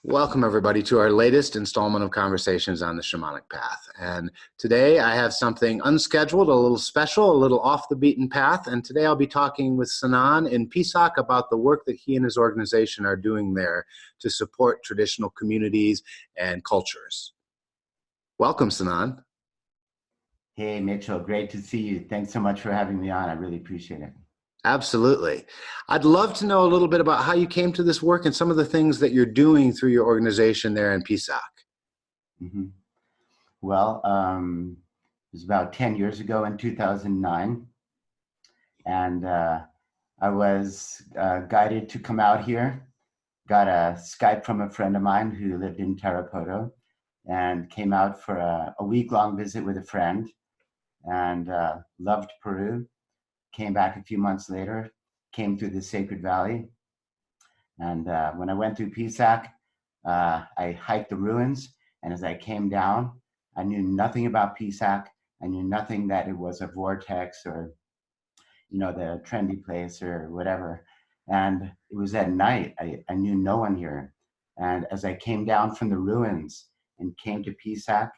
Welcome, everybody, to our latest installment of Conversations on the Shamanic Path. And today I have something unscheduled, a little special, a little off the beaten path. And today I'll be talking with Sanan in Pisac about the work that he and his organization are doing there to support traditional communities and cultures. Welcome, Sanan. Hey, Mitchell, great to see you. Thanks so much for having me on. I really appreciate it. Absolutely. I'd love to know a little bit about how you came to this work and some of the things that you're doing through your organization there in Pisac. hmm Well, it was about 10 years ago in 2009, and I was guided to come out here. Got a Skype from a friend of mine who lived in Tarapoto and came out for a week-long visit with a friend and loved Peru. Came back a few months later, came through the Sacred Valley. And when I went through Pisac, I hiked the ruins. And as I came down, I knew nothing about Pisac. I knew nothing that it was a vortex or, the trendy place or whatever. And it was at night. I knew no one here. And as I came down from the ruins and came to Pisac,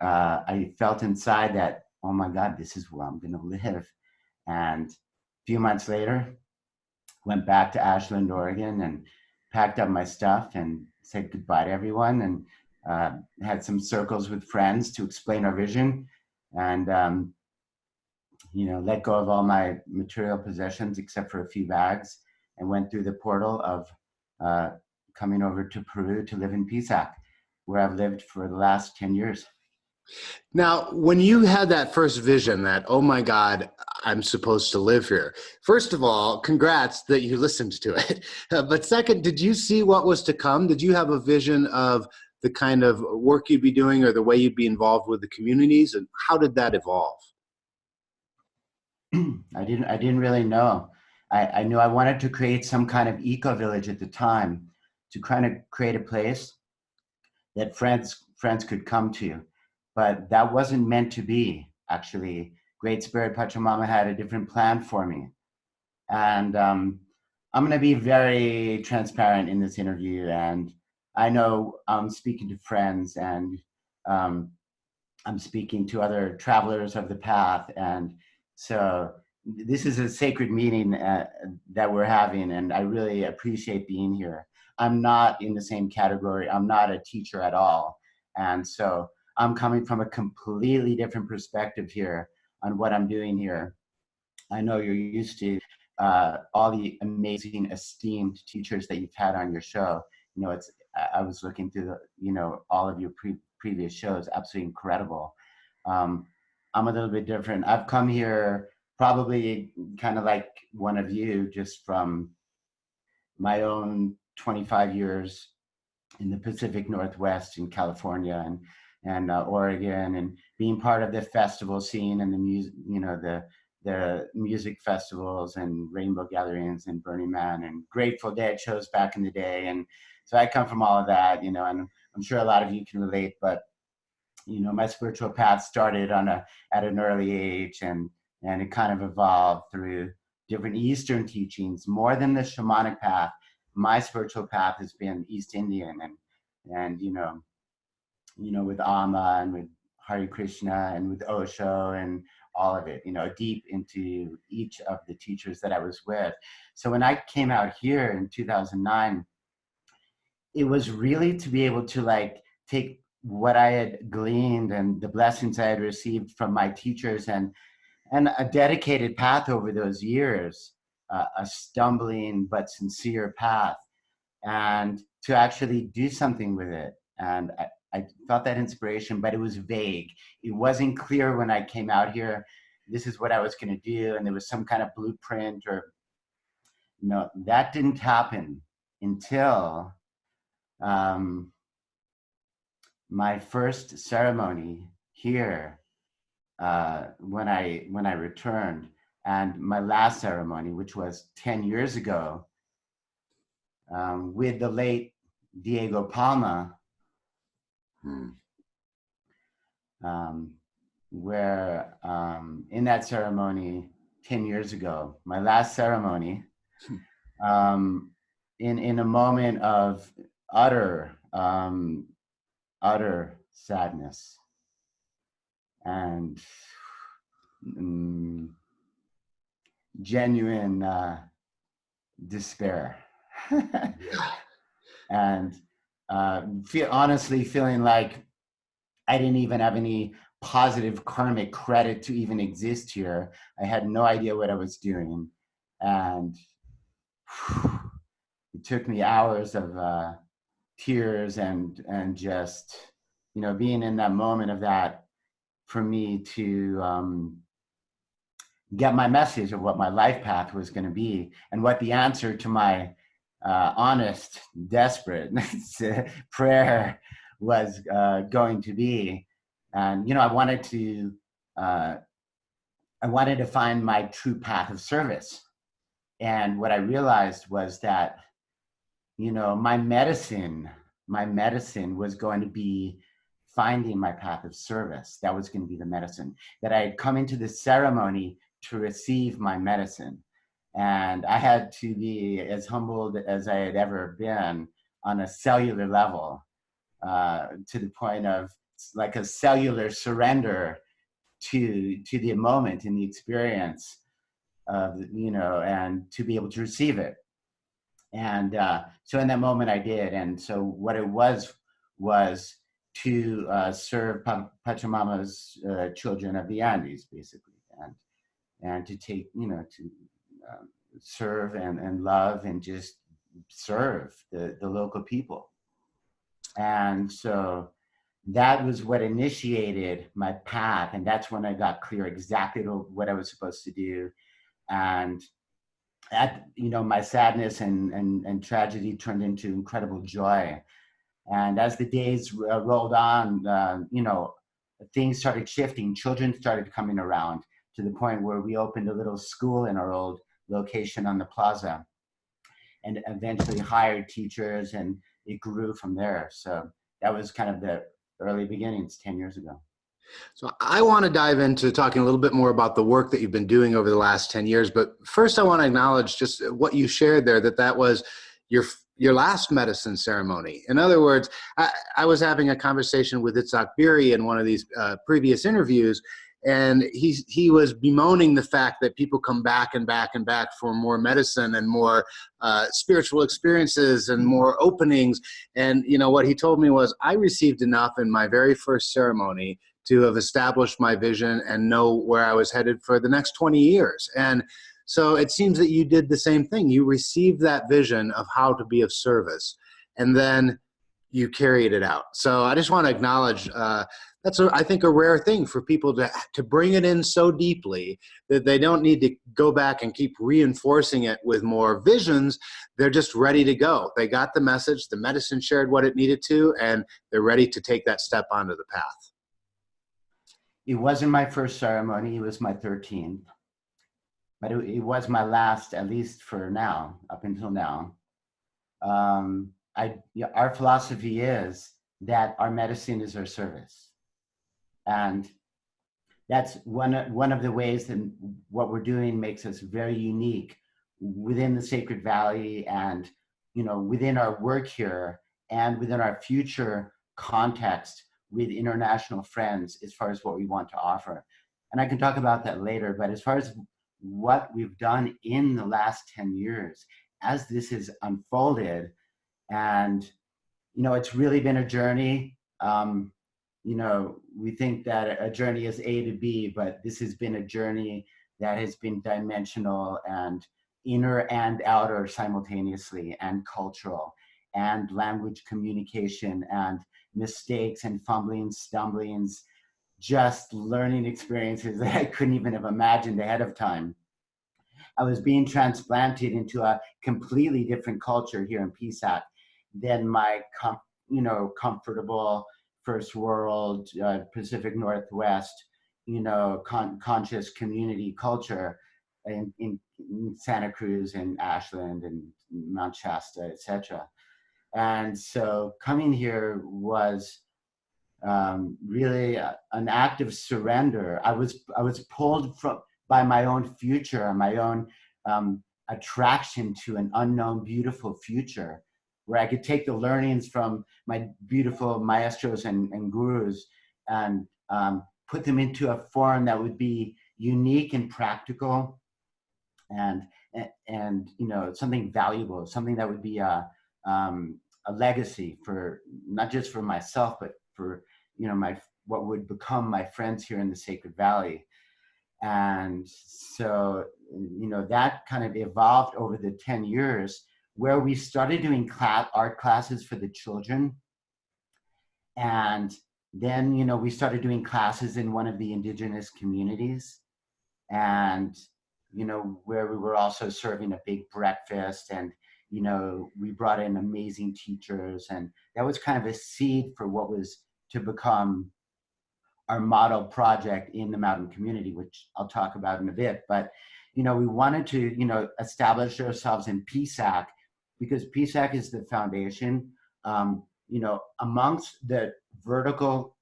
I felt inside that, oh my God, this is where I'm going to live. And a few months later, went back to Ashland, Oregon, and packed up my stuff and said goodbye to everyone, and had some circles with friends to explain our vision, and let go of all my material possessions except for a few bags, and went through the portal of coming over to Peru to live in Pisac, where I've lived for the last 10 years. Now, when you had that first vision that, oh my God, I'm supposed to live here, first of all, congrats that you listened to it. But second, did you see what was to come? Did you have a vision of the kind of work you'd be doing or the way you'd be involved with the communities? And how did that evolve? I didn't really know. I knew I wanted to create some kind of eco-village at the time to kind of create a place that friends could come to. But that wasn't meant to be, actually. Great Spirit Pachamama had a different plan for me. And I'm going to be very transparent in this interview. And I know I'm speaking to friends, and I'm speaking to other travelers of the path. And so this is a sacred meeting that we're having, and I really appreciate being here. I'm not in the same category. I'm not a teacher at all. And so I'm coming from a completely different perspective here on what I'm doing here. I know you're used to all the amazing, esteemed teachers that you've had on your show. I was looking through all of your previous shows, absolutely incredible. I'm a little bit different. I've come here probably kind of like one of you, just from my own 25 years in the Pacific Northwest in California and Oregon, and being part of the festival scene and the music, the music festivals and rainbow gatherings and Burning Man and Grateful Dead shows back in the day. And so I come from all of that, and I'm sure a lot of you can relate, but my spiritual path started at an early age, and it kind of evolved through different Eastern teachings more than the shamanic path. My spiritual path has been East Indian, and with Amma and with Hare Krishna and with Osho and all of it, deep into each of the teachers that I was with. So when I came out here in 2009, it was really to be able to take what I had gleaned and the blessings I had received from my teachers and a dedicated path over those years, a stumbling but sincere path, and to actually do something with it. And I felt that inspiration, but it was vague. It wasn't clear when I came out here, this is what I was going to do. And there was some kind of blueprint that didn't happen until my first ceremony here when I returned, and my last ceremony, which was 10 years ago, with the late Diego Palma, where in that ceremony 10 years ago, my last ceremony, in a moment of utter um, utter sadness, and mm, genuine despair. Yeah. And honestly feeling like I didn't even have any positive karmic credit to even exist here. I had no idea what I was doing. And it took me hours of tears and just, being in that moment of that for me to get my message of what my life path was going to be and what the answer to my honest, desperate prayer was going to be. And uh, I wanted to find my true path of service. And what I realized was that, my medicine was going to be finding my path of service. That was going to be the medicine. That I had come into this ceremony to receive my medicine. And I had to be as humbled as I had ever been on a cellular level, to the point of like a cellular surrender to the moment and the experience of, and to be able to receive it. And so in that moment I did. And so what it was to serve Pachamama's children of the Andes, basically, and to take, to serve and love and just serve the local people. And so that was what initiated my path. And that's when I got clear exactly what I was supposed to do. And my sadness and tragedy turned into incredible joy. And as the days rolled on, things started shifting. Children started coming around to the point where we opened a little school in our old location on the plaza, and eventually hired teachers, and it grew from there. So that was kind of the early beginnings 10 years ago. So I want to dive into talking a little bit more about the work that you've been doing over the last 10 years. But first, I want to acknowledge just what you shared there, that was your last medicine ceremony. In other words, I was having a conversation with Itzhak Beery in one of these previous interviews, and he was bemoaning the fact that people come back and back and back for more medicine and more spiritual experiences and more openings. And what he told me was, I received enough in my very first ceremony to have established my vision and know where I was headed for the next 20 years. And so it seems that you did the same thing. You received that vision of how to be of service, and then you carried it out. So I just want to acknowledge that's, I think, a rare thing for people to bring it in so deeply that they don't need to go back and keep reinforcing it with more visions. They're just ready to go. They got the message, the medicine shared what it needed to, and they're ready to take that step onto the path. It wasn't my first ceremony. It was my 13th. But it was my last, at least for now, up until now. Our philosophy is that our medicine is our service. And that's one of the ways that what we're doing makes us very unique within the Sacred Valley, and within our work here, and within our future context with international friends, as far as what we want to offer. And I can talk about that later, but as far as what we've done in the last 10 years, as this has unfolded, and it's really been a journey. We think that a journey is A to B, but this has been a journey that has been dimensional and inner and outer simultaneously, and cultural, and language communication, and mistakes and fumblings, stumblings, just learning experiences that I couldn't even have imagined ahead of time. I was being transplanted into a completely different culture here in PSAC than my comfortable first world, Pacific Northwest, conscious community culture in Santa Cruz and Ashland and Mount Shasta, etc. And so coming here was really an act of surrender. I was pulled by my own future, my own attraction to an unknown, beautiful future where I could take the learnings from my beautiful maestros and gurus and put them into a form that would be unique and practical and something valuable, something that would be a legacy for not just for myself, but for what would become my friends here in the Sacred Valley. And so that kind of evolved over the 10 years, where we started doing art classes for the children, and then we started doing classes in one of the indigenous communities, and where we were also serving a big breakfast, and we brought in amazing teachers, and that was kind of a seed for what was to become our model project in the mountain community, which I'll talk about in a bit. But we wanted to establish ourselves in PSAC, because PSAC is the foundation. Amongst the vertical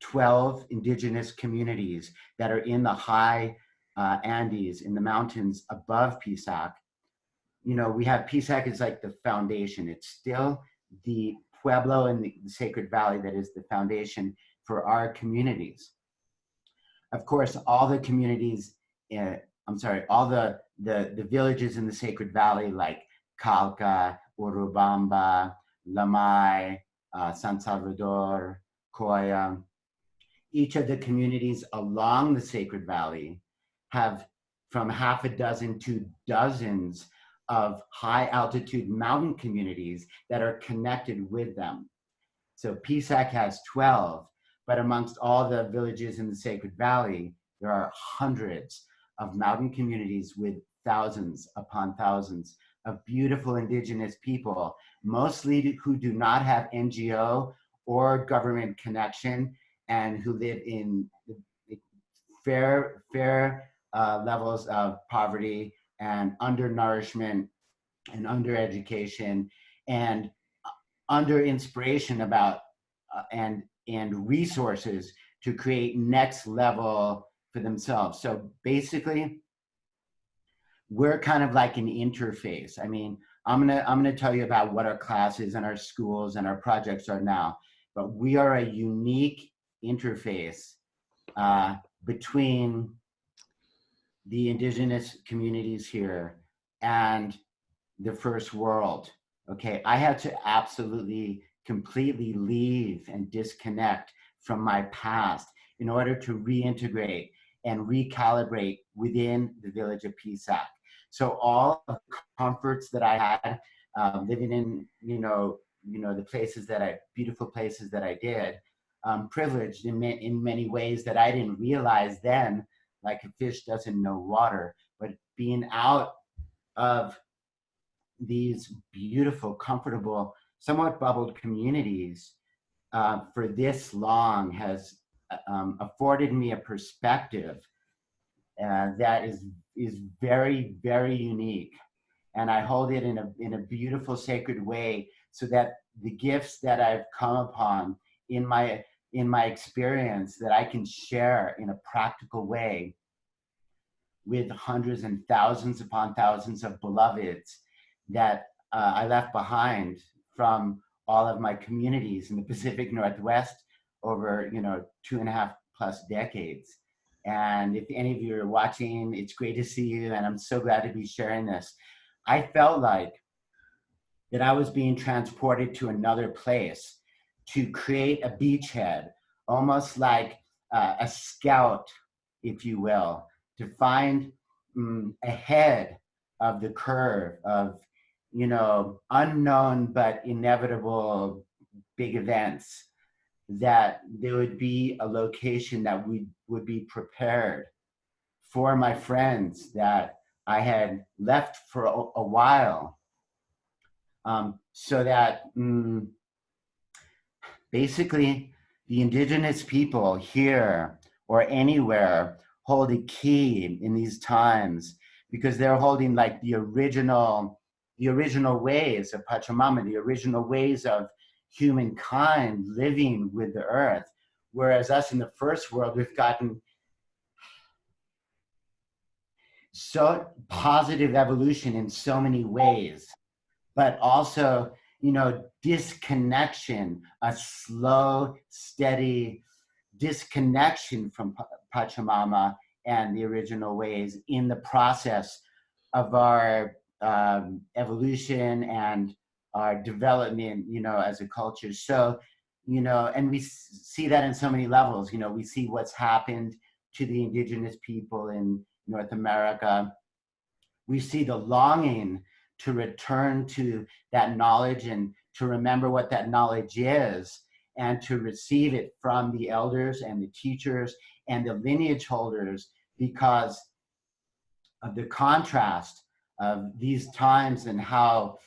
12 indigenous communities that are in the high Andes, in the mountains above PSAC, we have PSAC is like the foundation. It's still the Pueblo and the Sacred Valley that is the foundation for our communities. Of course, all the communities, all the villages in the Sacred Valley, like Calca, Urubamba, Lamay, San Salvador, Coya, each of the communities along the Sacred Valley have from half a dozen to dozens of high altitude mountain communities that are connected with them. So PSAC has 12, but amongst all the villages in the Sacred Valley, there are hundreds of mountain communities with thousands upon thousands of beautiful indigenous people, mostly who do not have NGO or government connection, and who live in fair levels of poverty and undernourishment and undereducation and under inspiration about and resources to create next level for themselves. So basically, we're kind of like an interface. I mean, I'm gonna tell you about what our classes and our schools and our projects are now, but we are a unique interface between the indigenous communities here and the first world. Okay, I had to absolutely completely leave and disconnect from my past in order to reintegrate and recalibrate within the village of PSAC. So all of the comforts that I had living in, the places beautiful places that I did, privileged in many ways that I didn't realize then, like a fish doesn't know water, but being out of these beautiful, comfortable, somewhat bubbled communities for this long has afforded me a perspective that is very, very unique. And I hold it in a beautiful, sacred way, so that the gifts that I've come upon in my experience, that I can share in a practical way with hundreds and thousands upon thousands of beloveds that I left behind from all of my communities in the Pacific Northwest over 2.5+ decades. And if any of you are watching, it's great to see you, and I'm so glad to be sharing this. I felt like that I was being transported to another place to create a beachhead, almost like a scout, if you will, to find ahead of the curve of unknown but inevitable big events, that there would be a location that we would be prepared for my friends that I had left for a while, so that basically the indigenous people here or anywhere hold a key in these times, because they're holding like the original ways of Pachamama, the original ways of humankind living with the earth. Whereas us in the first world, we've gotten so positive evolution in so many ways, but also disconnection, a slow, steady disconnection from Pachamama and the original ways in the process of our evolution and our development, as a culture. So, and we see that in so many levels. We see what's happened to the indigenous people in North America. We see the longing to return to that knowledge and to remember what that knowledge is and to receive it from the elders and the teachers and the lineage holders, because of the contrast of these times and how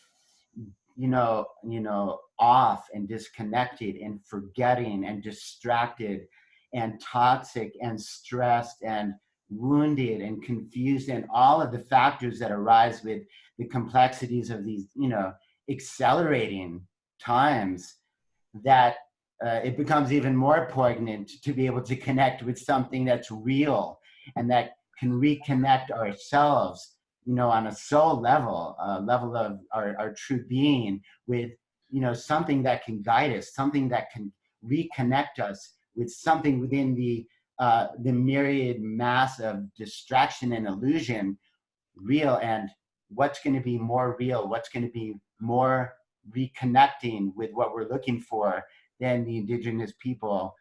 off and disconnected and forgetting and distracted and toxic and stressed and wounded and confused, and all of the factors that arise with the complexities of these accelerating times, that it becomes even more poignant to be able to connect with something that's real and that can reconnect ourselves, on a soul level, level of our true being, with, something that can guide us, something that can reconnect us with something within the myriad mass of distraction and illusion, real. And what's going to be more real, what's going to be more reconnecting with what we're looking for than the indigenous people,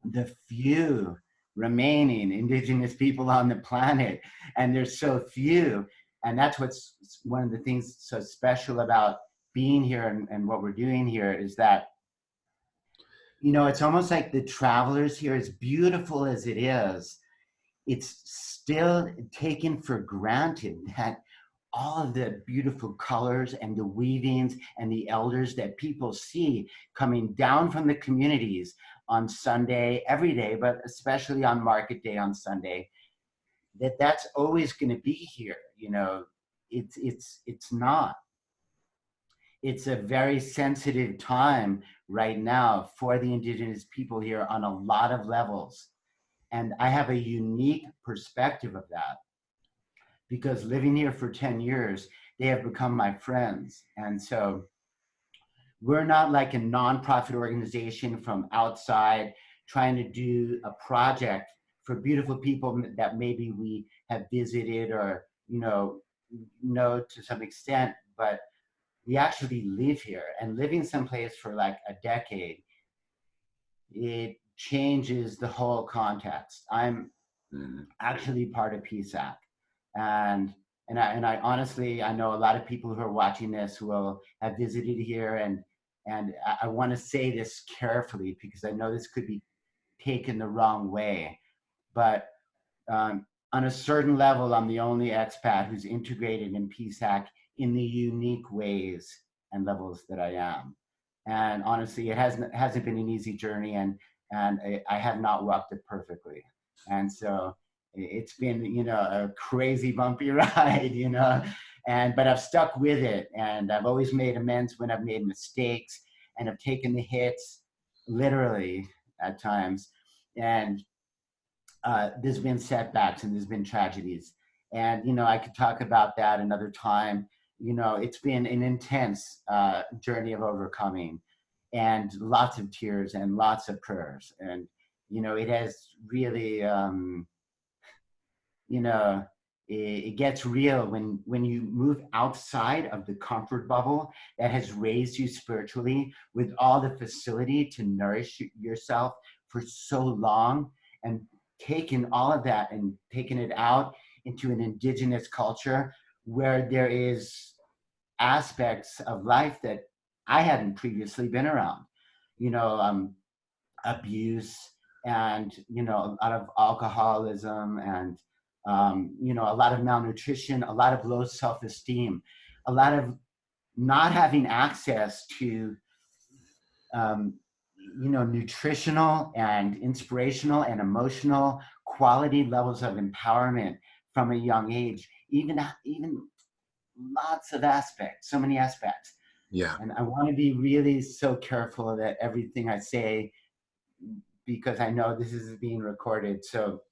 the few remaining indigenous people on the planet. And there's so few. And that's what's one of the things so special about being here and what we're doing here, is that, it's almost like the travelers here, as beautiful as it is, it's still taken for granted that all of the beautiful colors and the weavings and the elders that people see coming down from the communities on Sunday, every day, but especially on market day on Sunday, that's always going to be here. It's not. It's a very sensitive time right now for the indigenous people here on a lot of levels. And I have a unique perspective of that, because living here for 10 years, they have become my friends. And so we're not like a nonprofit organization from outside trying to do a project for beautiful people that maybe we have visited or, know to some extent, but we actually live here. And living someplace for like a decade, it changes the whole context. I'm actually part of PSAC. And I honestly, I know a lot of people who are watching this will have visited here, and I want to say this carefully because I know this could be taken the wrong way. But on a certain level, I'm the only expat who's integrated in PSAC in the unique ways and levels that I am. And honestly, it hasn't been an easy journey, and I have not walked it perfectly. And so it's been, a crazy bumpy ride, but I've stuck with it, and I've always made amends when I've made mistakes, and I've taken the hits literally at times. And there's been setbacks and there's been tragedies. And, I could talk about that another time. It's been an intense journey of overcoming, and lots of tears and lots of prayers. And, it has really, it gets real when you move outside of the comfort bubble that has raised you spiritually with all the facility to nourish yourself for so long, and taken all of that and taken it out into an indigenous culture where there is aspects of life that I hadn't previously been around, abuse, and, a lot of alcoholism, and, a lot of malnutrition, a lot of low self-esteem, a lot of not having access to, nutritional and inspirational and emotional quality levels of empowerment from a young age, even lots of aspects, so many aspects. Yeah. And I want to be really so careful that everything I say, because I know this is being recorded. So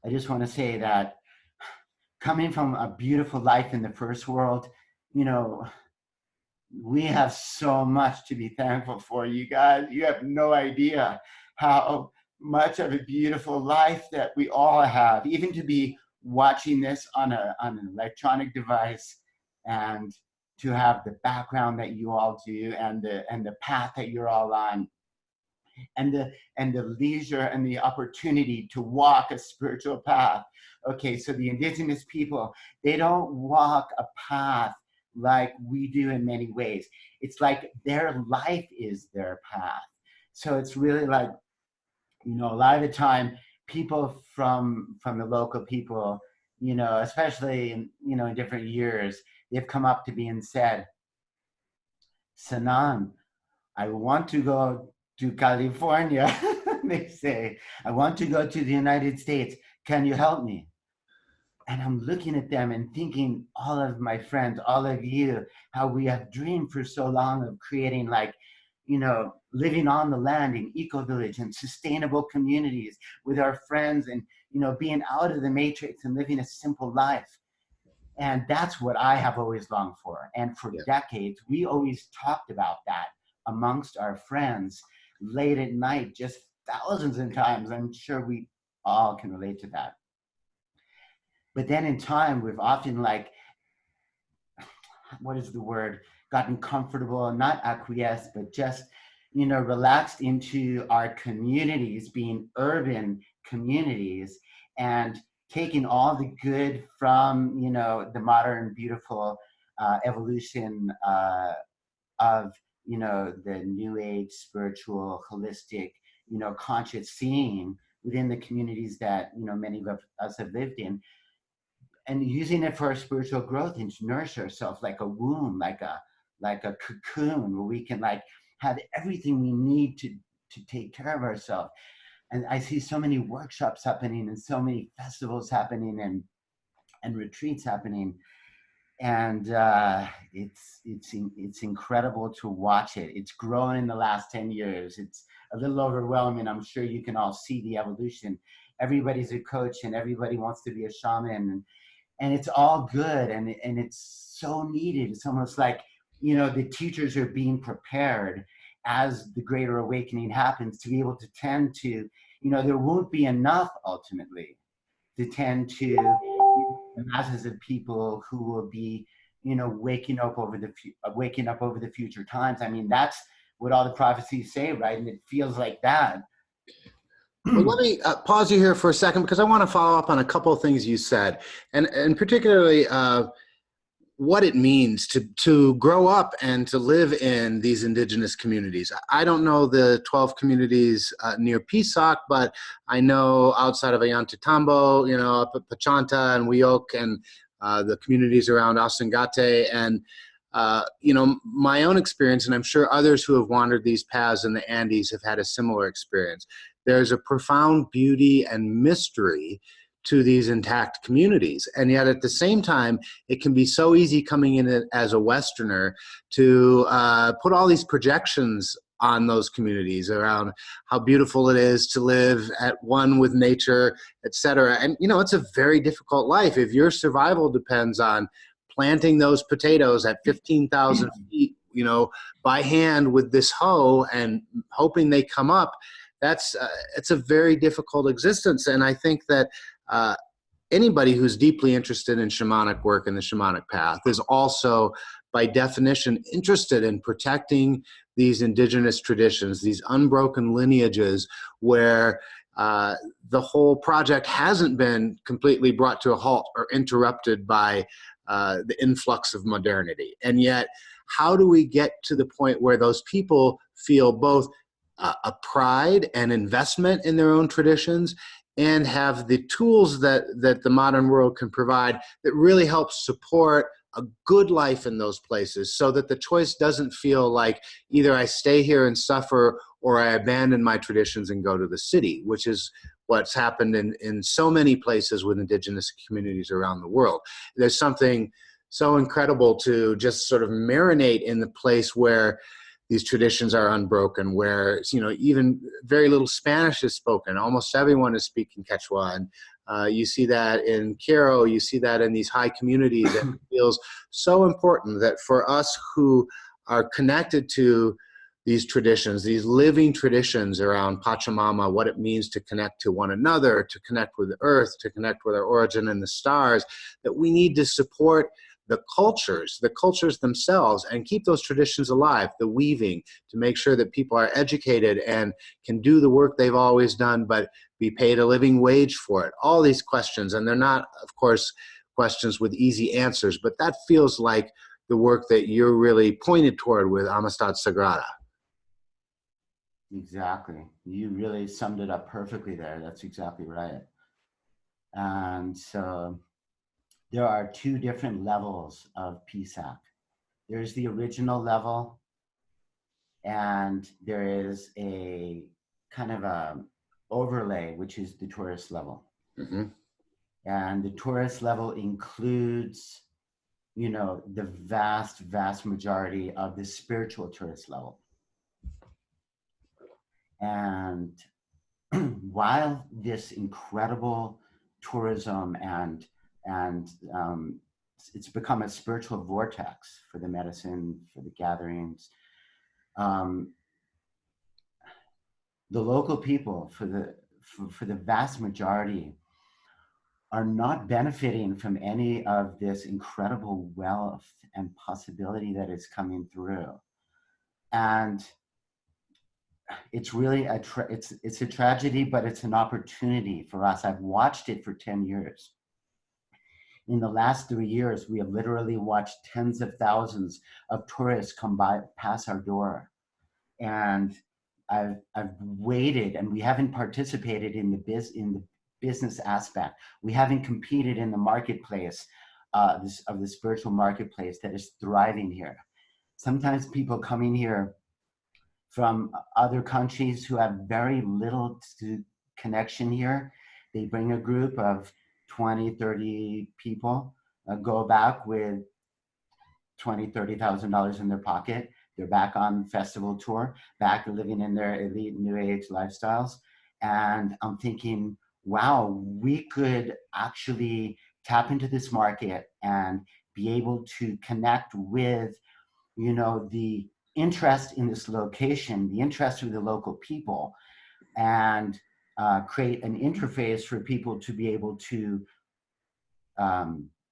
I just want to say that coming from a beautiful life in the first world, we have so much to be thankful for, you guys. You have no idea how much of a beautiful life that we all have, even to be watching this on an electronic device, and to have the background that you all do, and the path that you're all on, and the leisure and the opportunity to walk a spiritual path. Okay, so the indigenous people, they don't walk a path like we do in many ways. It's like their life is their path. So it's really like, you know, a lot of the time people from the local people, you know, especially in, you know, in different years, they've come up to me and said, Sanan, I want to go to California. They say, I want to go to the United States. Can you help me? And I'm looking at them and thinking, all of my friends, all of you, how we have dreamed for so long of creating, like, you know, living on the land in eco-village and sustainable communities with our friends, and, you know, being out of the matrix and living a simple life. And that's what I have always longed for. And for decades, we always talked about that amongst our friends late at night, just thousands of times. I'm sure we all can relate to that. But then in time, we've often, like, what is the word? Gotten comfortable, not acquiesced, but just, you know, relaxed into our communities being urban communities, and taking all the good from, you know, the modern, beautiful evolution of, you know, the new age, spiritual, holistic, you know, conscious seeing within the communities that, you know, many of us have lived in, and using it for our spiritual growth and to nourish ourselves like a womb, like a cocoon, where we can, like, have everything we need to take care of ourselves. And I see so many workshops happening, and so many festivals happening, and retreats happening, and it's incredible to watch it. It's grown in the last 10 years. It's a little overwhelming. I'm sure you can all see the evolution. Everybody's a coach, and everybody wants to be a shaman, and it's all good, and it's so needed. It's almost like, you know, the teachers are being prepared as the greater awakening happens to be able to tend to, you know, there won't be enough ultimately to tend to the masses of people who will be, you know, waking up over the future times. I mean, that's what all the prophecies say, right? And it feels like that. Well, let me pause you here for a second, because I want to follow up on a couple of things you said, and particularly what it means to grow up and to live in these indigenous communities. I don't know the 12 communities near Pisac, but I know outside of Ollantaytambo, you know, up at Pachanta and Wiyok, and the communities around Asangate, and you know, my own experience, and I'm sure others who have wandered these paths in the Andes have had a similar experience. There's a profound beauty and mystery to these intact communities. And yet at the same time, it can be so easy coming in as a Westerner to put all these projections on those communities around how beautiful it is to live at one with nature, et cetera. And, you know, it's a very difficult life. If your survival depends on planting those potatoes at 15,000 feet, you know, by hand with this hoe and hoping they come up, that's it's a very difficult existence. And I think that anybody who's deeply interested in shamanic work and the shamanic path is also, by definition, interested in protecting these indigenous traditions, these unbroken lineages where the whole project hasn't been completely brought to a halt or interrupted by the influx of modernity. And yet, how do we get to the point where those people feel both a pride and investment in their own traditions, and have the tools that the modern world can provide that really help support a good life in those places, so that the choice doesn't feel like either I stay here and suffer or I abandon my traditions and go to the city, which is what's happened in so many places with indigenous communities around the world. There's something so incredible to just sort of marinate in the place where these traditions are unbroken, where, you know, even very little Spanish is spoken. Almost everyone is speaking Quechua, and you see that in Quero, you see that in these high communities. And it feels so important that for us who are connected to these traditions, these living traditions around Pachamama, what it means to connect to one another, to connect with the earth, to connect with our origin in the stars, that we need to support the cultures themselves, and keep those traditions alive, the weaving, to make sure that people are educated and can do the work they've always done, but be paid a living wage for it. All these questions, and they're not, of course, questions with easy answers, but that feels like the work that you're really pointed toward with Amistad Sagrada. Exactly. You really summed it up perfectly there. That's exactly right. And so there are two different levels of PSAC. There's the original level, and there is a kind of a overlay, which is the tourist level. Mm-hmm. And the tourist level includes, you know, the vast majority of the spiritual tourist level. And while this incredible tourism and it's become a spiritual vortex for the medicine, for the gatherings, the local people, for the vast majority, are not benefiting from any of this incredible wealth and possibility that is coming through. And it's really it's a tragedy, but it's an opportunity for us. I've watched it for 10 years. In the last 3 years, we have literally watched tens of thousands of tourists come by, pass our door. And I've waited, and we haven't participated in the business aspect. We haven't competed in the marketplace, of the spiritual marketplace that is thriving here. Sometimes people coming here from other countries who have very little connection here, they bring a group of 20, 30 people, go back with $20,000-$30,000 in their pocket. They're back on festival tour, back living in their elite new age lifestyles. And I'm thinking, wow, we could actually tap into this market and be able to connect with, you know, the interest in this location, the interest with the local people, and create an interface for people to be able to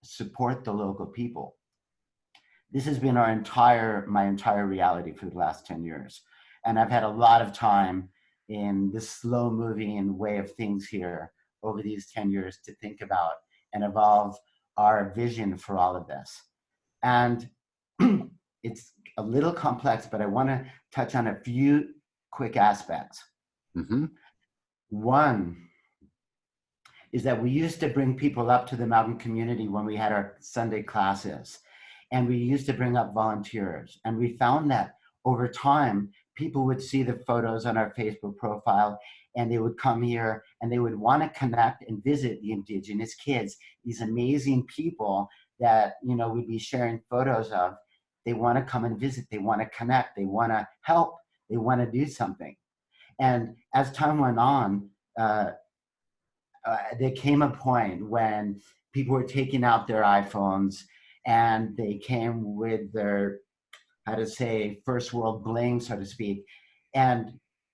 support the local people. This has been my entire reality for the last 10 years. And I've had a lot of time in this slow moving way of things here over these 10 years to think about and evolve our vision for all of this. And it's a little complex, but I want to touch on a few quick aspects. Mm-hmm. One is that we used to bring people up to the mountain community when we had our Sunday classes, and we used to bring up volunteers. And we found that over time, people would see the photos on our Facebook profile, and they would come here and they would want to connect and visit the indigenous kids, these amazing people that, you know, we'd be sharing photos of. They want to come and visit, they want to connect, they want to help, they want to do something. And as time went on, there came a point when people were taking out their iPhones and they came with their, how to say, first world bling, so to speak. And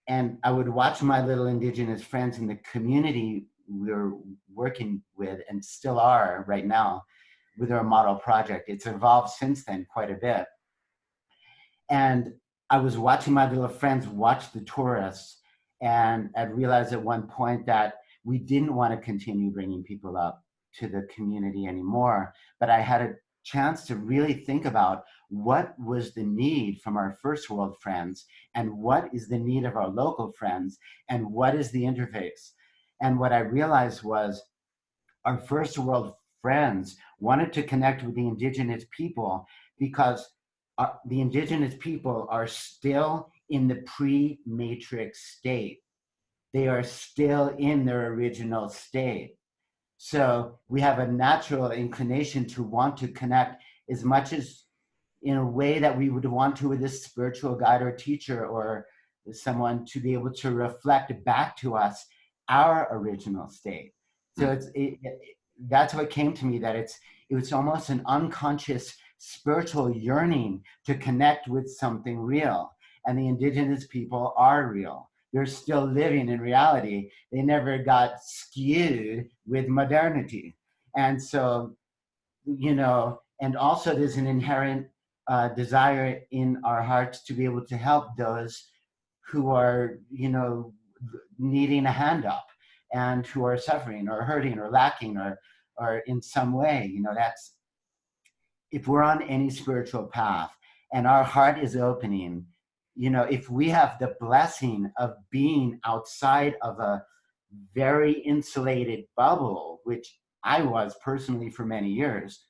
I would watch my little indigenous friends in the community we were working with, and still are right now, with our model project. It's evolved since then quite a bit. And I was watching my little friends watch the tourists, and I realized at one point that we didn't want to continue bringing people up to the community anymore. But I had a chance to really think about what was the need from our first world friends, and what is the need of our local friends, and what is the interface. And what I realized was our first world friends wanted to connect with the indigenous people because the indigenous people are still in the pre-matrix state. They are still in their original state. So we have a natural inclination to want to connect as much as in a way that we would want to with this spiritual guide or teacher or someone to be able to reflect back to us our original state. So that's what came to me, that it was almost an unconscious spiritual yearning to connect with something real. And the indigenous people are real. They're still living in reality. They never got skewed with modernity. And so, and also there's an inherent desire in our hearts to be able to help those who are, needing a hand up and who are suffering or hurting or lacking or in some way, that's, if we're on any spiritual path and our heart is opening, if we have the blessing of being outside of a very insulated bubble, which I was personally for many years,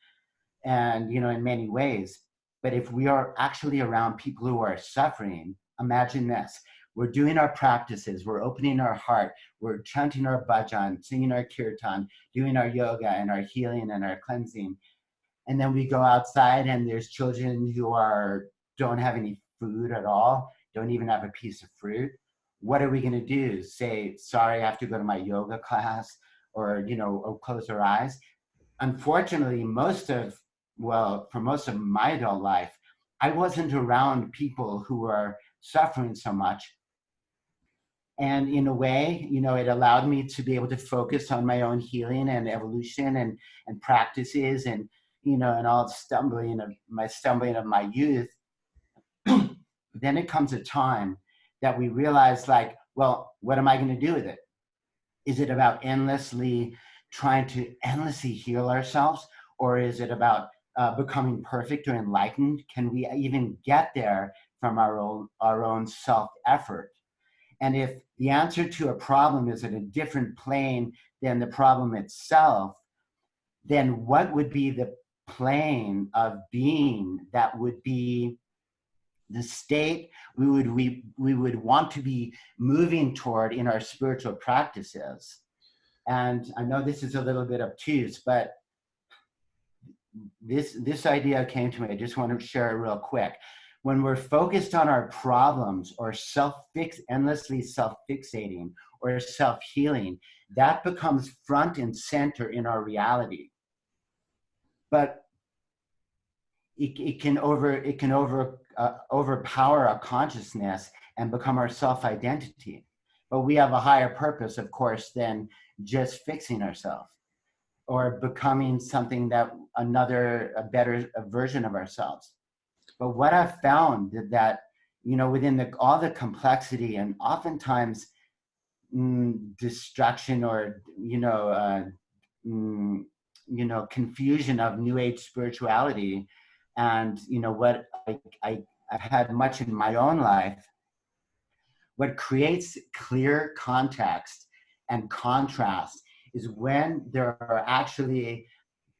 and, in many ways, but if we are actually around people who are suffering, imagine this. We're doing our practices, we're opening our heart, we're chanting our bhajan, singing our kirtan, doing our yoga and our healing and our cleansing. And then we go outside and there's children who don't have any food at all, don't even have a piece of fruit. What are we going to do? Say, sorry, I have to go to my yoga class, or, or close our eyes? Unfortunately, for most of my adult life, I wasn't around people who were suffering so much. And in a way, it allowed me to be able to focus on my own healing and evolution and practices and, and all stumbling of my youth. Then it comes a time that we realize, like, well, what am I going to do with it? Is it about trying to endlessly heal ourselves? Or is it about becoming perfect or enlightened? Can we even get there from our own self-effort? And if the answer to a problem is at a different plane than the problem itself, then what would be the plane of being that would be the state we would want to be moving toward in our spiritual practices? And I know this is a little bit obtuse, but this idea came to me. I just want to share it real quick. When we're focused on our problems or endlessly self-fixating or self-healing, that becomes front and center in our reality. But it can overpower our consciousness and become our self-identity. But we have a higher purpose, of course, than just fixing ourselves or becoming something a better version of ourselves. But what I've found that, within all the complexity and oftentimes destruction or, confusion of New Age spirituality, and, what I've had much in my own life, what creates clear context and contrast is when there are actually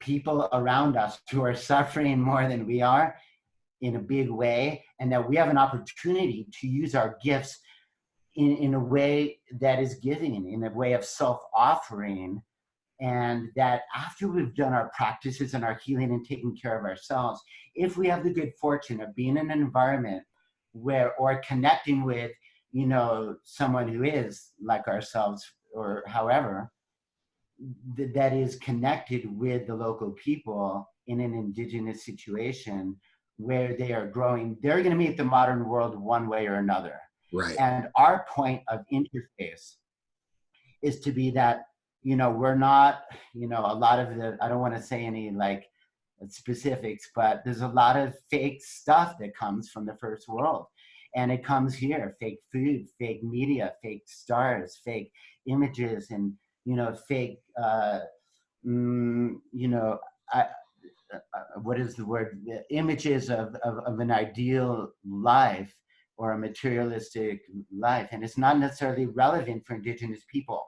people around us who are suffering more than we are in a big way, and that we have an opportunity to use our gifts in a way that is giving, in a way of self-offering, and that after we've done our practices and our healing and taking care of ourselves, if we have the good fortune of being in an environment or connecting with, someone who is like ourselves or however, that is connected with the local people in an indigenous situation where they are growing, they're going to meet the modern world one way or another. Right. And our point of interface is to be that, we're not, a lot of I don't want to say any like specifics, but there's a lot of fake stuff that comes from the first world. And it comes here, fake food, fake media, fake stars, fake images, and, fake, what is the word? Images of an ideal life or a materialistic life. And it's not necessarily relevant for indigenous people.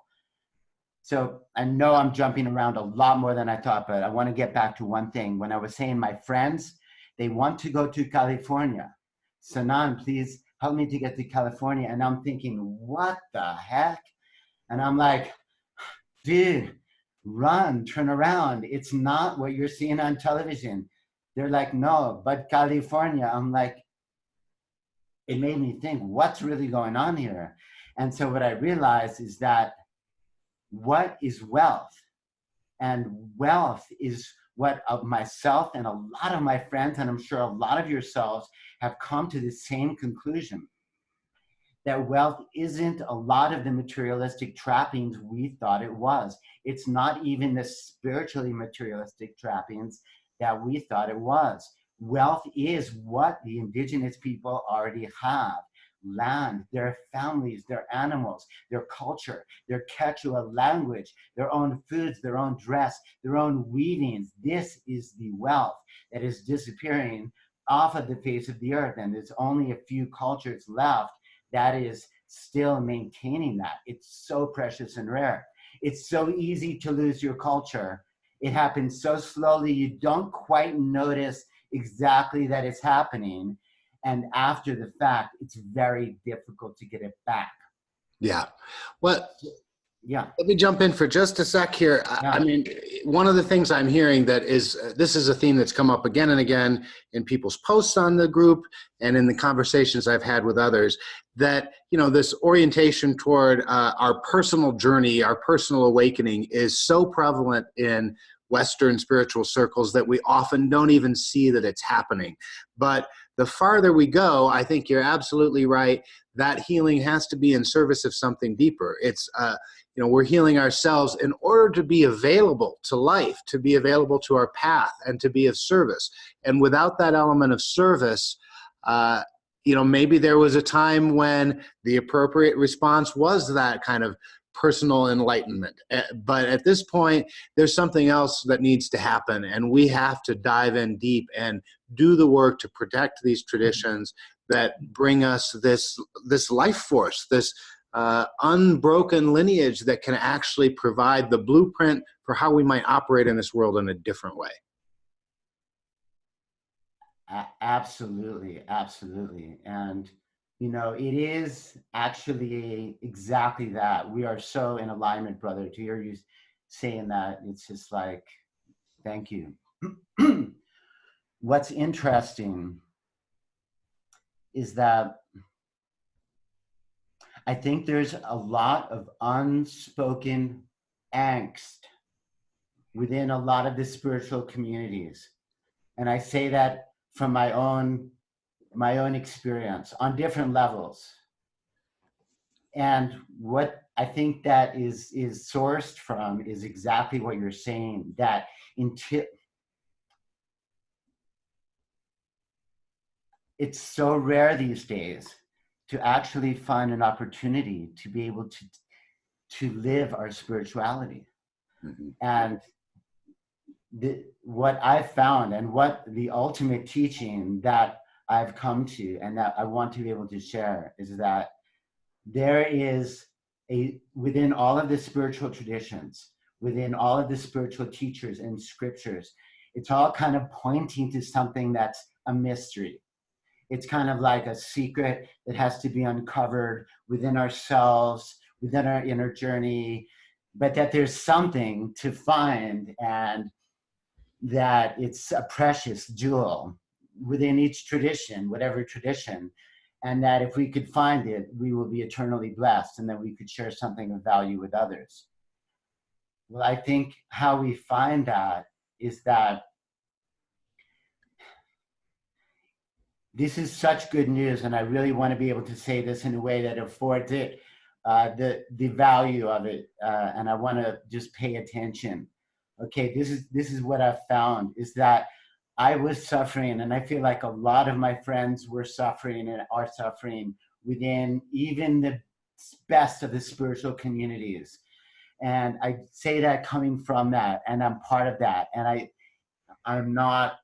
So I know I'm jumping around a lot more than I thought, but I want to get back to one thing. When I was saying my friends, they want to go to California. Sanan, please help me to get to California. And I'm thinking, what the heck? And I'm like, dude, run, turn around. It's not what you're seeing on television. They're like, no, but California. I'm like, it made me think, what's really going on here? And so what I realized is that what is wealth? And wealth is what myself and a lot of my friends, and I'm sure a lot of yourselves, have come to the same conclusion, that wealth isn't a lot of the materialistic trappings we thought it was. It's not even the spiritually materialistic trappings that we thought it was. Wealth is what the indigenous people already have: land, their families, their animals, their culture, their Quechua language, their own foods, their own dress, their own weavings. This is the wealth that is disappearing off of the face of the earth, and there's only a few cultures left that is still maintaining that. It's so precious and rare. It's so easy to lose your culture. It happens so slowly, you don't quite notice exactly that it's happening. And after the fact, it's very difficult to get it back. Yeah. Well, Yeah. let me jump in for just a sec here. Yeah. I mean, one of the things I'm hearing that is, this is a theme that's come up again and again in people's posts on the group and in the conversations I've had with others, that, you know, this orientation toward our personal journey, our personal awakening is so prevalent in Western spiritual circles that we often don't even see that it's happening. But the farther we go, I think you're absolutely right, that healing has to be in service of something deeper. It's, you know, we're healing ourselves in order to be available to life, to be available to our path, and to be of service. And without that element of service, you know, maybe there was a time when the appropriate response was that kind of personal enlightenment. But at this point, there's something else that needs to happen, and we have to dive in deep and do the work to protect these traditions that bring us this life force, this unbroken lineage that can actually provide the blueprint for how we might operate in this world in a different way. Absolutely, absolutely. And, you know, it is actually exactly that. We are so in alignment, brother. To hear you saying that, it's just like, thank you. What's interesting is that I think there's a lot of unspoken angst within a lot of the spiritual communities. And I say that from my own experience on different levels. And what I think that is sourced from is exactly what you're saying, that until it's so rare these days to actually find an opportunity to be able to live our spirituality. Mm-hmm. And what I've found, and what the ultimate teaching that I've come to and that I want to be able to share, is that there is within all of the spiritual traditions, within all of the spiritual teachers and scriptures, it's all kind of pointing to something that's a mystery. It's kind of like a secret that has to be uncovered within ourselves, within our inner journey, but that there's something to find, and that it's a precious jewel within each tradition, whatever tradition, and that if we could find it, we will be eternally blessed, and that we could share something of value with others. Well, I think how we find that is that this is such good news, and I really want to be able to say this in a way that affords it the value of it, and I want to just pay attention. Okay, this is what I've found, is that I was suffering, and I feel like a lot of my friends were suffering and are suffering within even the best of the spiritual communities. And I say that coming from that, and I'm part of that. And I'm not,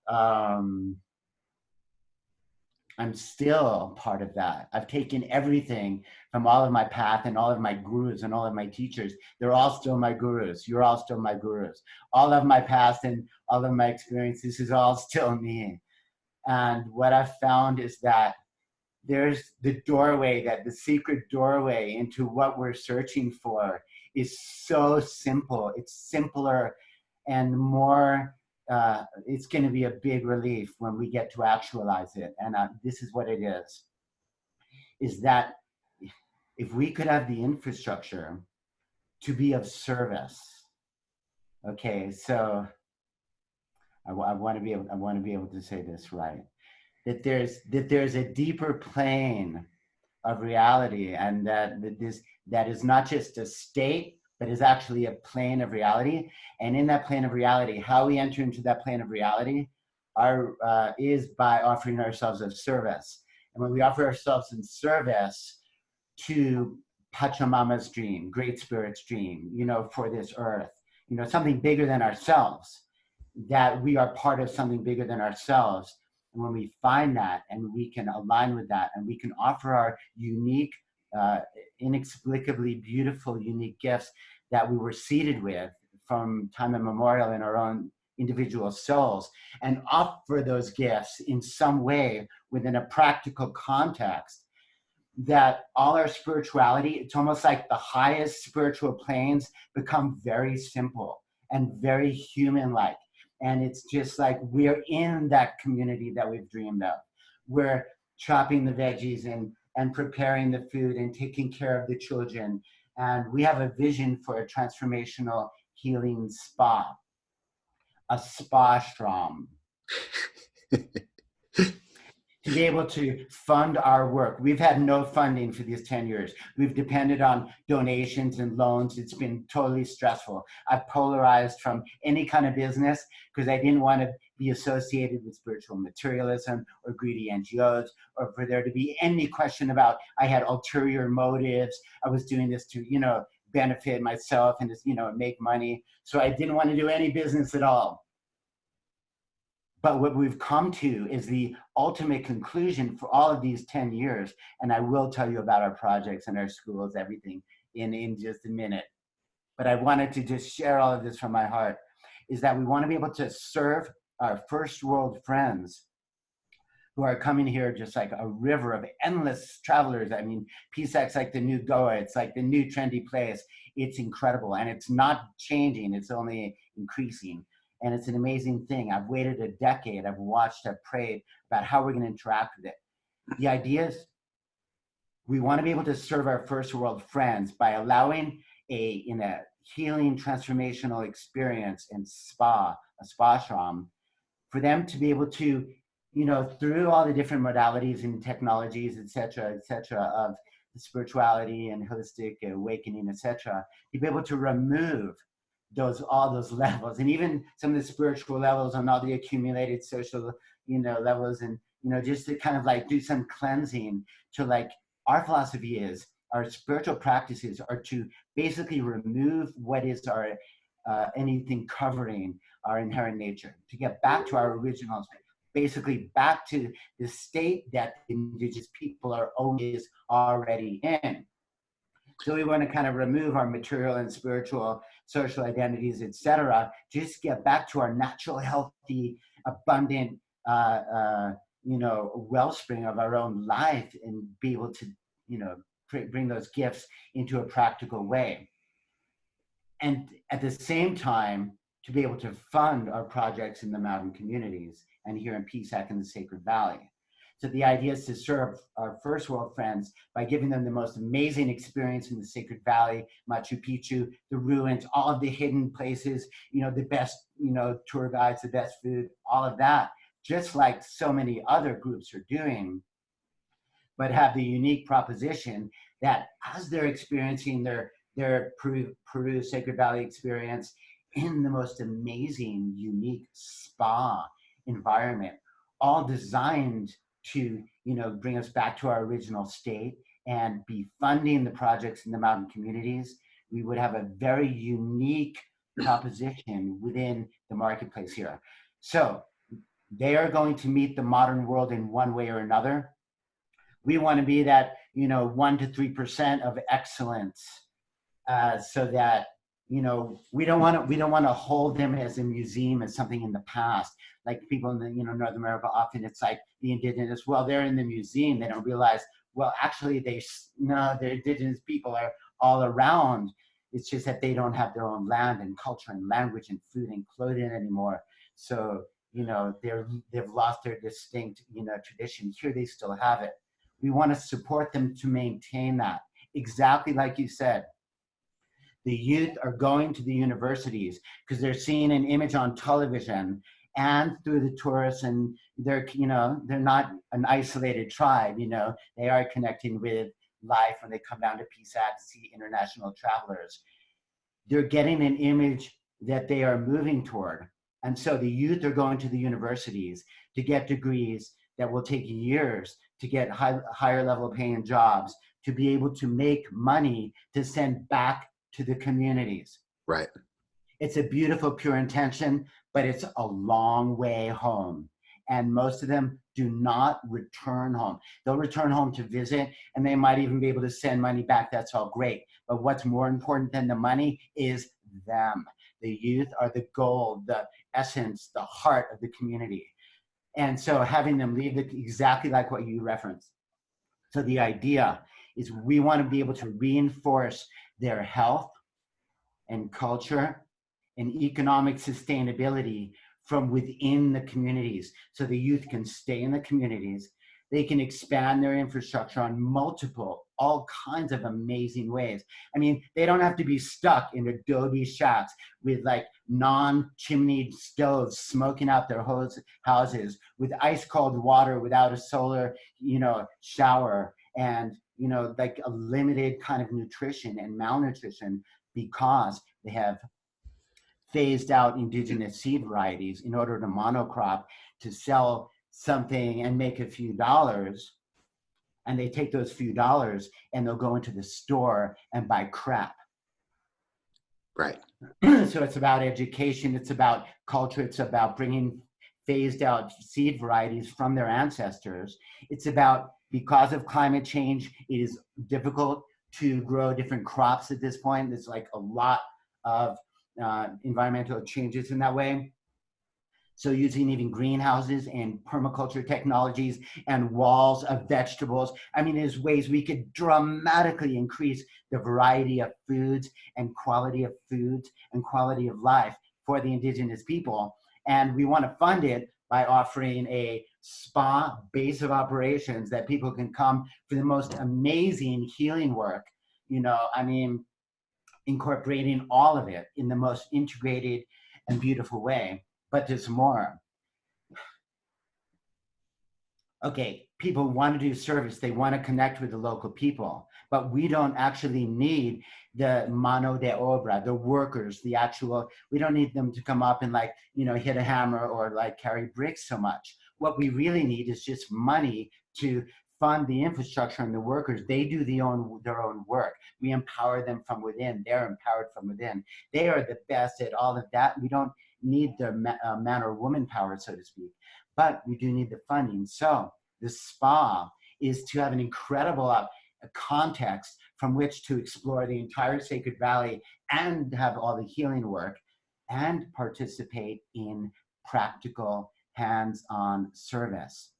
I'm still part of that. I've taken everything from all of my path and all of my gurus and all of my teachers. They're all still my gurus. You're all still my gurus. All of my past and all of my experiences is all still me. And what I've found is that there's the doorway, that the secret doorway into what we're searching for is so simple. It's simpler and more, it's going to be a big relief when we get to actualize it. And this is what it is that if we could have the infrastructure to be of service. Okay, so I want to be able, I want to be able to say this right, that there's a deeper plane of reality, and that is not just a state, but is actually a plane of reality. And in that plane of reality, how we enter into that plane of reality is by offering ourselves as service. And when we offer ourselves in service to Pachamama's dream, Great Spirit's dream, for this earth, something bigger than ourselves, that we are part of something bigger than ourselves. And when we find that and we can align with that and we can offer our unique, inexplicably beautiful, unique gifts that we were seeded with from time immemorial in our own individual souls, and offer those gifts in some way within a practical context, that all our spirituality, it's almost like the highest spiritual planes become very simple and very human-like. And it's just like we're in that community that we've dreamed of. We're chopping the veggies and preparing the food and taking care of the children. And we have a vision for a transformational healing spa, a spa shram, to be able to fund our work. We've had no funding for these 10 years. We've depended on donations and loans. It's been totally stressful. I've polarized from any kind of business because I didn't want to be associated with spiritual materialism or greedy NGOs, or for there to be any question about I had ulterior motives. I was doing this to, benefit myself and just, make money. So I didn't want to do any business at all. But what we've come to is the ultimate conclusion for all of these 10 years. And I will tell you about our projects and our schools, everything in just a minute. But I wanted to just share all of this from my heart, is that we want to be able to serve our first world friends who are coming here just like a river of endless travelers. I mean, PSAC's like the new Goa. It's like the new trendy place. It's incredible. And it's not changing. It's only increasing. And it's an amazing thing. I've waited a decade. I've watched, I've prayed about how we're going to interact with it. The idea is we want to be able to serve our first world friends by allowing in a healing transformational experience and a spa shram, for them to be able to, through all the different modalities and technologies, et cetera, of spirituality and holistic awakening, et cetera, to be able to remove all those levels, and even some of the spiritual levels on all the accumulated social, levels, and, just to kind of like do some cleansing, to like, our philosophy is, our spiritual practices are to basically remove what is our, anything covering our inherent nature, to get back to our original state, basically back to the state that indigenous people are always already in. So we want to kind of remove our material and spiritual, social identities, etc. Just get back to our natural, healthy, abundant, wellspring of our own life, and be able to, bring those gifts into a practical way. And at the same time, to be able to fund our projects in the mountain communities and here in PSAC in the Sacred Valley. So the idea is to serve our first world friends by giving them the most amazing experience in the Sacred Valley, Machu Picchu, the ruins, all of the hidden places, the best, tour guides, the best food, all of that, just like so many other groups are doing, but have the unique proposition that as they're experiencing their Peru Sacred Valley experience in the most amazing, unique spa environment, all designed to, bring us back to our original state and be funding the projects in the mountain communities, we would have a very unique proposition within the marketplace here. So they are going to meet the modern world in one way or another. We want to be that, 1 to 3% of excellence, so that, we don't want to hold them as a museum, as something in the past. Like people in the, North America, often it's like the indigenous, well, they're in the museum. They don't realize, well, actually the indigenous people are all around. It's just that they don't have their own land and culture and language and food and clothing anymore. So, they've lost their distinct, tradition. Here they still have it. We want to support them to maintain that. Exactly like you said. The youth are going to the universities because they're seeing an image on television and through the tourists, and they're, you know, they're not an isolated tribe, you know, they are connecting with life when they come down to PSAT to see international travelers. They're getting an image that they are moving toward. And so the youth are going to the universities to get degrees that will take years to get higher level paying jobs, to be able to make money to send back to the communities. Right. It's a beautiful, pure intention, but it's a long way home. And most of them do not return home. They'll return home to visit, and they might even be able to send money back. That's all great. But what's more important than the money is them. The youth are the gold, the essence, the heart of the community. And so having them leave exactly like what you referenced. So the idea is we want to be able to reinforce their health and culture and economic sustainability from within the communities, so the youth can stay in the communities. They can expand their infrastructure on all kinds of amazing ways. I mean, they don't have to be stuck in adobe shacks with like non-chimneyed stoves smoking out their houses, with ice cold water without a solar, you know, shower, and, you know, like a limited kind of nutrition and malnutrition because they have phased out indigenous seed varieties in order to monocrop to sell something and make a few dollars. And they take those few dollars and they'll go into the store and buy crap. Right. So it's about education, it's about culture, it's about bringing phased out seed varieties from their ancestors. It's about, because of climate change, it is difficult to grow different crops at this point. There's like a lot of environmental changes in that way. So using even greenhouses and permaculture technologies and walls of vegetables. I mean, there's ways we could dramatically increase the variety of foods and quality of life for the indigenous people. And we want to fund it by offering a spa base of operations that people can come for the most amazing healing work. You know, I mean, incorporating all of it in the most integrated and beautiful way. But there's more. Okay, people want to do service. They want to connect with the local people, but we don't actually need the mano de obra, the workers, the actual, we don't need them to come up and like, you know, hit a hammer or like carry bricks so much. What we really need is just money to fund the infrastructure and the workers. They do their own work. We empower them from within. They're empowered from within. They are the best at all of that. We don't need their man or woman power, so to speak, but we do need the funding. So the spa is to have an incredible context from which to explore the entire Sacred Valley and have all the healing work and participate in practical hands-on service.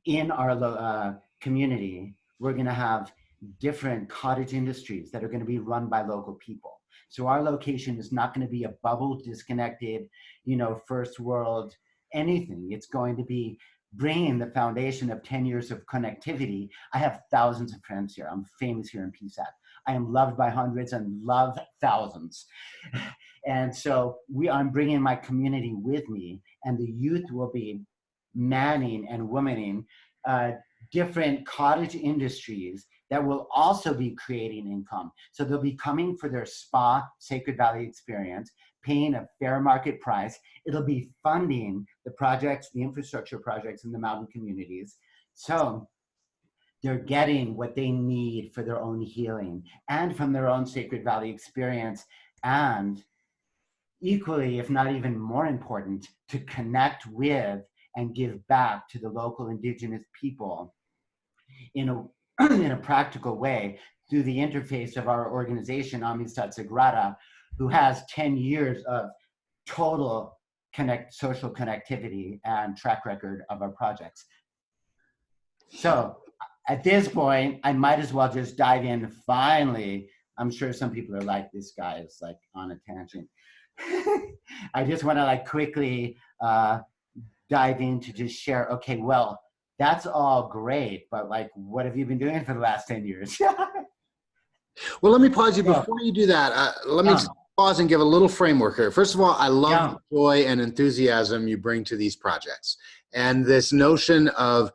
In our community, we're going to have different cottage industries that are going to be run by local people. So our location is not going to be a bubble disconnected, you know, first world anything. It's going to be bringing the foundation of 10 years of connectivity. I have thousands of friends here. I'm famous here in PSAT. I am loved by hundreds and love thousands. And so I'm bringing my community with me, and the youth will be manning and womaning different cottage industries that will also be creating income. So they'll be coming for their spa Sacred Valley experience, paying a fair market price. It'll be funding the projects, the infrastructure projects in the mountain communities. So they're getting what they need for their own healing and from their own Sacred Valley experience, and equally, if not even more important, to connect with and give back to the local indigenous people in a practical way through the interface of our organization, Amistad Sagrada, who has 10 years of total social connectivity and track record of our projects. So at this point, I might as well just dive in finally. I'm sure some people are like, this guy is like on a tangent. I just want to like quickly dive in to just share, okay, well, that's all great, but like, what have you been doing for the last 10 years? Well, let me pause you before you do that. Let me pause and give a little framework here. First of all, I love Yeah. the joy and enthusiasm you bring to these projects, and this notion of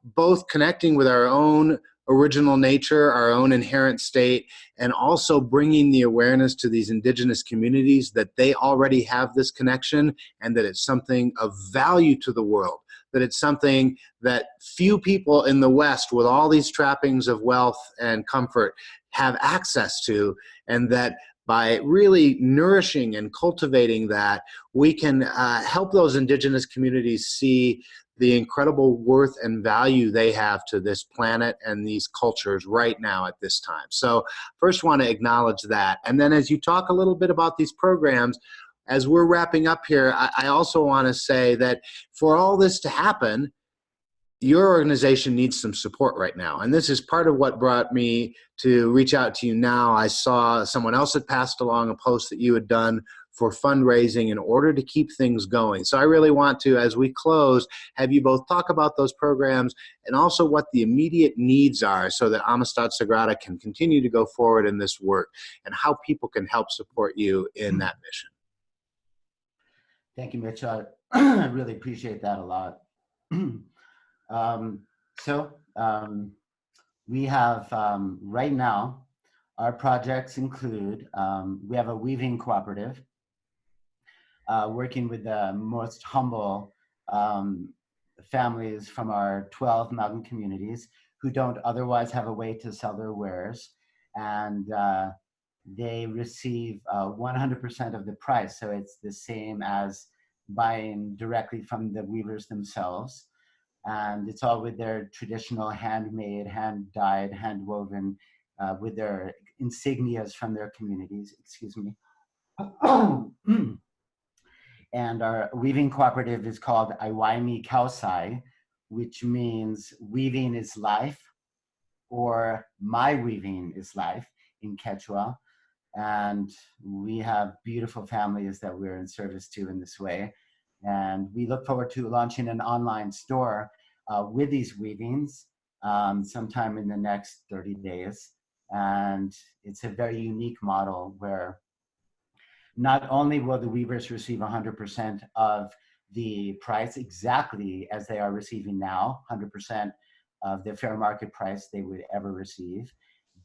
both connecting with our own original nature, our own inherent state, and also bringing the awareness to these indigenous communities that they already have this connection and that it's something of value to the world, that it's something that few people in the West with all these trappings of wealth and comfort have access to, and that by really nourishing and cultivating that, we can help those indigenous communities see the incredible worth and value they have to this planet and these cultures right now at this time. So first want to acknowledge that. And then as you talk a little bit about these programs, as we're wrapping up here, I also want to say that for all this to happen, your organization needs some support right now. And this is part of what brought me to reach out to you now. I saw someone else had passed along a post that you had done for fundraising in order to keep things going. So I really want to, as we close, have you both talk about those programs and also what the immediate needs are so that Amistad Sagrada can continue to go forward in this work and how people can help support you in that mission. Thank you, Mitch. I really appreciate that a lot. We have right now, our projects include, we have a weaving cooperative working with the most humble families from our 12 mountain communities who don't otherwise have a way to sell their wares. And they receive 100% of the price. So it's the same as buying directly from the weavers themselves. And it's all with their traditional handmade, hand-dyed, hand-woven, with their insignias from their communities, excuse me. And our weaving cooperative is called Iwaimi Kausai, which means weaving is life, or my weaving is life in Quechua. And we have beautiful families that we're in service to in this way. And we look forward to launching an online store with these weavings sometime in the next 30 days. And it's a very unique model where not only will the weavers receive 100% of the price exactly as they are receiving now, 100% of the fair market price they would ever receive,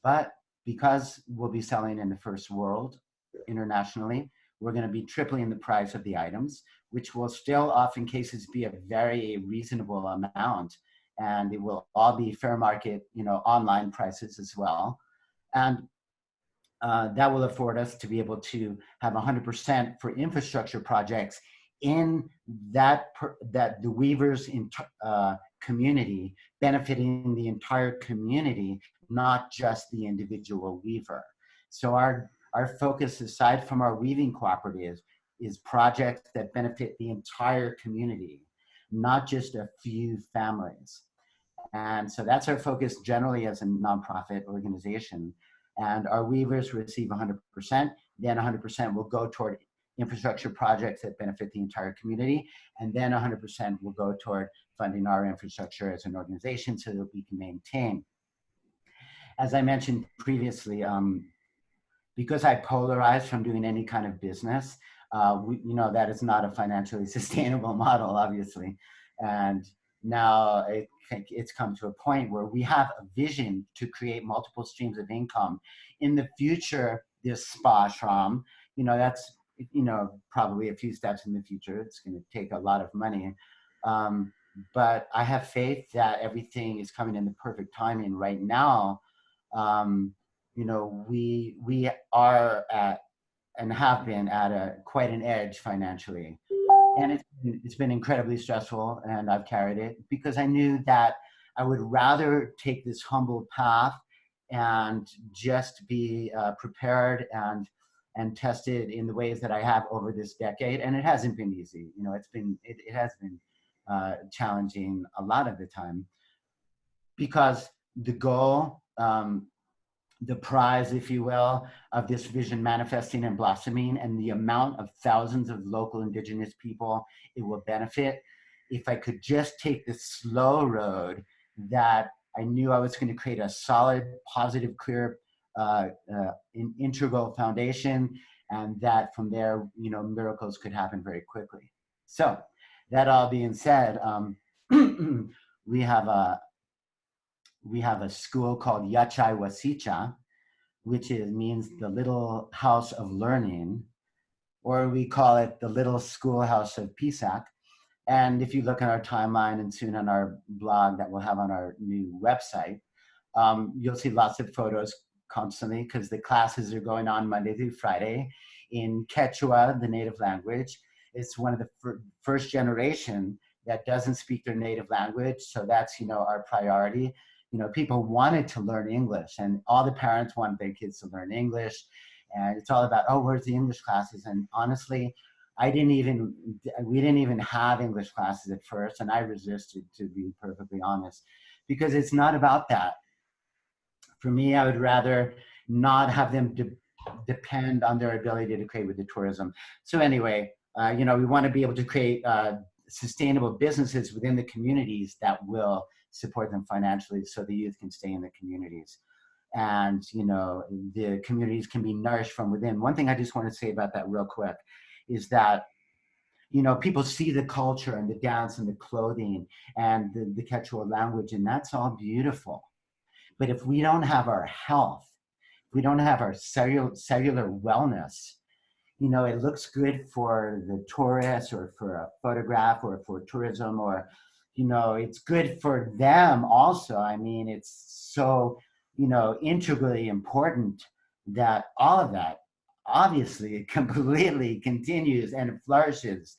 but because we'll be selling in the first world internationally, we're going to be tripling the price of the items, which will still often cases be a very reasonable amount. And it will all be fair market, online prices as well. And that will afford us to be able to have 100% for infrastructure projects in that the weavers in community, benefiting the entire community, not just the individual weaver. So our focus, aside from our weaving cooperative, is projects that benefit the entire community, not just a few families. And so that's our focus generally as a nonprofit organization. And our weavers receive 100%, then 100% will go toward infrastructure projects that benefit the entire community, and then 100% will go toward funding our infrastructure as an organization so that we can maintain. As I mentioned previously, because I polarized from doing any kind of business, that is not a financially sustainable model, obviously. And now it's come to a point where we have a vision to create multiple streams of income. In the future, this spa ashram, that's, probably a few steps in the future. It's going to take a lot of money. But I have faith that everything is coming in the perfect timing right now. We are at and have been at quite an edge financially. And it's been incredibly stressful, and I've carried it because I knew that I would rather take this humble path and just be prepared and tested in the ways that I have over this decade. And it hasn't been easy. It has been challenging a lot of the time, because the goal, the prize, if you will, of this vision manifesting and blossoming, and the amount of thousands of local indigenous people it will benefit. If I could just take the slow road, that I knew I was going to create a solid, positive, clear, integral foundation, and that from there, miracles could happen very quickly. So that all being said, we have a school called Yachai Wasicha, which means the little house of learning, or we call it the little schoolhouse of Pisac. And if you look at our timeline and soon on our blog that we'll have on our new website, you'll see lots of photos constantly, because the classes are going on Monday through Friday in Quechua, the native language. It's one of the first generation that doesn't speak their native language. So that's, our priority. People wanted to learn English, and all the parents wanted their kids to learn English. And it's all about, oh, where's the English classes? And honestly, we didn't even have English classes at first, and I resisted, to be perfectly honest, because it's not about that. For me, I would rather not have them depend on their ability to create with the tourism. So anyway, we want to be able to create sustainable businesses within the communities that will support them financially, so the youth can stay in the communities. And, the communities can be nourished from within. One thing I just want to say about that real quick is that, people see the culture and the dance and the clothing and the Quechua language, and that's all beautiful. But if we don't have our health, if we don't have our cellular wellness, it looks good for the tourist or for a photograph or for tourism, or, it's good for them also. I mean, it's so, integrally important that all of that obviously completely continues and flourishes.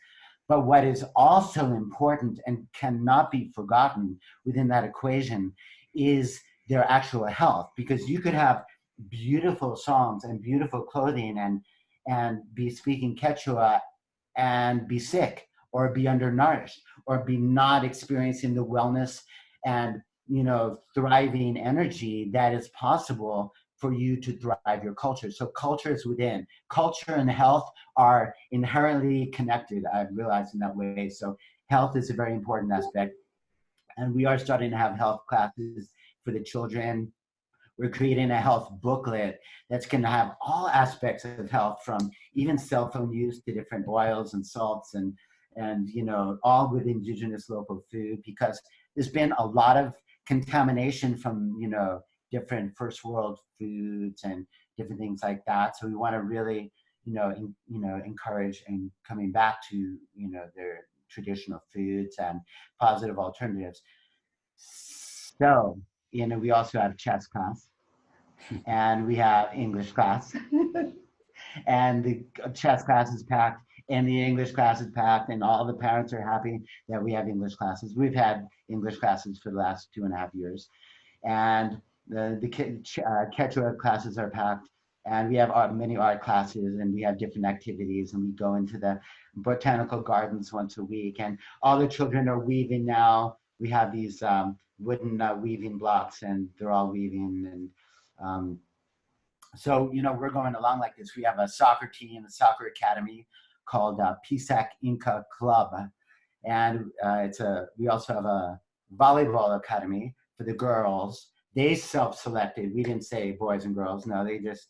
But what is also important and cannot be forgotten within that equation is their actual health, because you could have beautiful songs and beautiful clothing and be speaking Quechua and be sick, or be undernourished, or be not experiencing the wellness and, thriving energy that is possible for you to thrive your culture. So culture is within. Culture and health are inherently connected, I've realized in that way. So health is a very important aspect. And we are starting to have health classes for the children. We're creating a health booklet that's going to have all aspects of health, from even cell phone use to different oils and salts, and all with indigenous local food, because there's been a lot of contamination from, different first world foods and different things like that. So we want to really, encourage and coming back to, their traditional foods and positive alternatives. So, we also have chess class, and we have English class, and the chess class is packed, and the English class is packed, and all the parents are happy that we have English classes. We've had English classes for the last 2.5 years, and the Quechua classes are packed, and we have many art classes, and we have different activities, and we go into the botanical gardens once a week, and all the children are weaving now. We have these wooden weaving blocks, and they're all weaving, and so, we're going along like this. We have a soccer team, a soccer academy called Pisac Inca Club. And we also have a volleyball academy for the girls. They self-selected. We didn't say boys and girls. No, they just,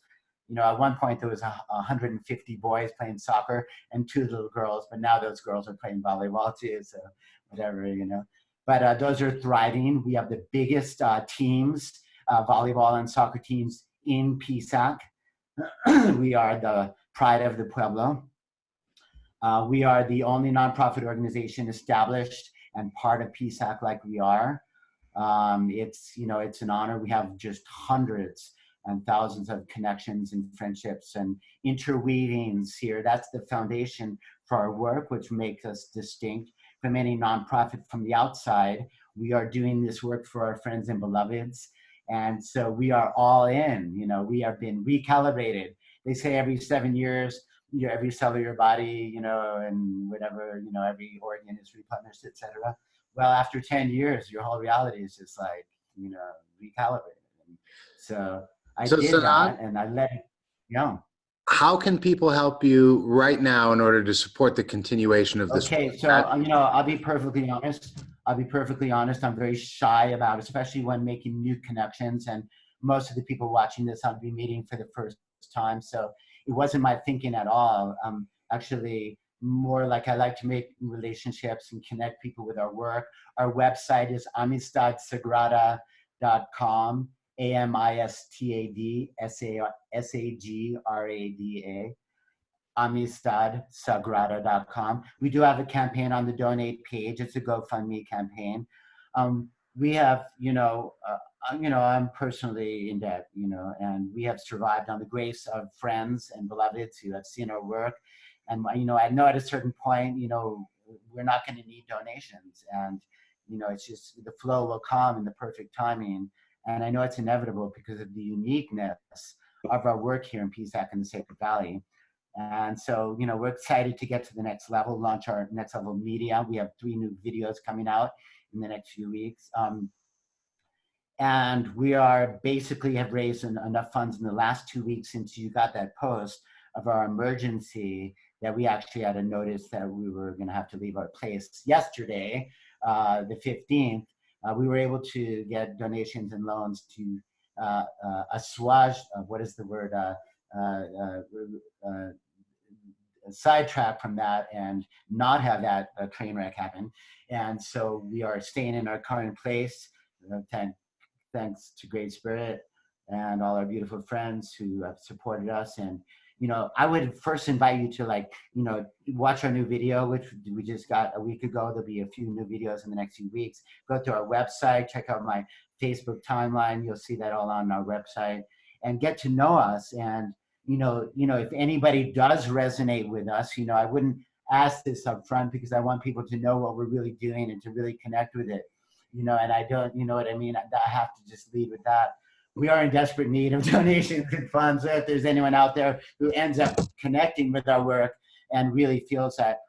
at one point there was 150 boys playing soccer and 2 little girls, but now those girls are playing volleyball too, so whatever, But those are thriving. We have the biggest teams, volleyball and soccer teams in Pisac. We are the pride of the Pueblo. We are the only nonprofit organization established and part of Pisac like we are. It's an honor. We have just hundreds and thousands of connections and friendships and interweavings here. That's the foundation for our work, which makes us distinct from any nonprofit from the outside. We are doing this work for our friends and beloveds. And so we are all in, we have been recalibrated. They say every 7 years, every cell of your body, and whatever, every organ is replenished, etc. Well, after 10 years, your whole reality is just like, recalibrated. And so I did Sanan, that, and I let it go. How can people help you right now in order to support the continuation of this? Okay, so, I'll be perfectly honest. I'm very shy about, especially when making new connections. And most of the people watching this, I'll be meeting for the first time. So it wasn't my thinking at all. Actually, more like I like to make relationships and connect people with our work. Our website is amistadsagrada.com, AMISTAD amistadsagrada.com. We do have a campaign on the donate page. It's a GoFundMe campaign. We have, I'm personally in debt, and we have survived on the grace of friends and beloveds who have seen our work. And, I know at a certain point, we're not going to need donations. And, it's just the flow will come in the perfect timing. And I know it's inevitable because of the uniqueness of our work here in PSAC in the Sacred Valley. And so, we're excited to get to the next level, launch our next level media. We have 3 new videos coming out in the next few weeks. And we are basically have raised enough funds in the last 2 weeks since you got that post of our emergency that we actually had a notice that we were going to have to leave our place yesterday, the 15th. We were able to get donations and loans to assuage, what is the word, sidetrack from that and not have that train wreck happen. And so we are staying in our current place, thanks to Great Spirit and all our beautiful friends who have supported us. And, I would first invite you to watch our new video, which we just got a week ago. There'll be a few new videos in the next few weeks. Go to our website, check out my Facebook timeline. You'll see that all on our website, and get to know us. And, if anybody does resonate with us, I wouldn't ask this up front because I want people to know what we're really doing and to really connect with it, and I don't, what I mean? I have to just lead with that. We are in desperate need of donations and funds. So if there's anyone out there who ends up connecting with our work and really feels that,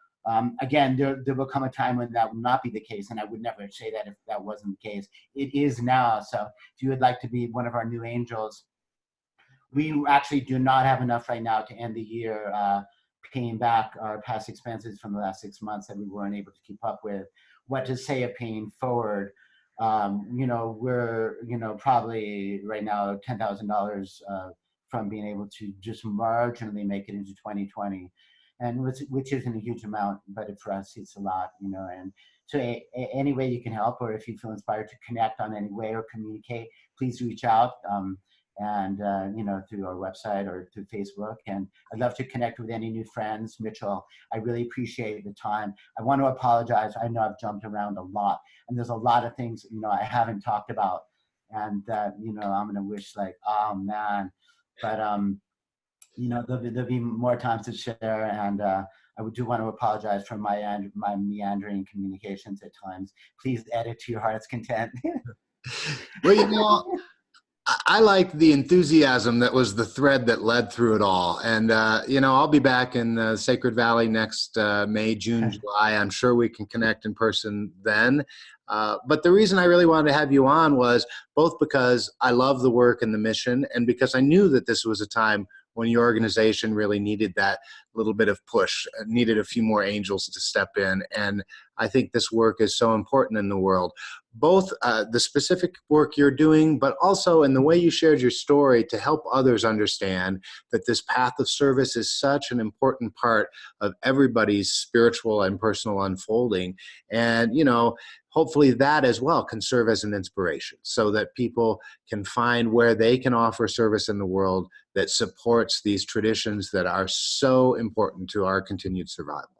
again, there will come a time when that will not be the case. And I would never say that if that wasn't the case. It is now. So if you would like to be one of our new angels, we actually do not have enough right now to end the year paying back our past expenses from the last 6 months that we weren't able to keep up with. What to say of paying forward? We're, probably right now $10,000 from being able to just marginally make it into 2020, and which isn't a huge amount, but for us it's a lot, and so any way you can help, or if you feel inspired to connect on any way or communicate, please reach out. And through our website or through Facebook. And I'd love to connect with any new friends. Mitchell, I really appreciate the time. I want to apologize. I know I've jumped around a lot, and there's a lot of things, I haven't talked about, and that, I'm going to wish oh man, but, there'll be more times to share. And I do want to apologize for my meandering communications at times. Please edit to your heart's content. Well, I like the enthusiasm that was the thread that led through it all. And, I'll be back in the Sacred Valley next May, June, July. I'm sure we can connect in person then. But the reason I really wanted to have you on was both because I love the work and the mission, and because I knew that this was a time when your organization really needed that little bit of push, needed a few more angels to step in. And I think this work is so important in the world, both the specific work you're doing, but also in the way you shared your story to help others understand that this path of service is such an important part of everybody's spiritual and personal unfolding. And, hopefully that as well can serve as an inspiration so that people can find where they can offer service in the world that supports these traditions that are so important to our continued survival.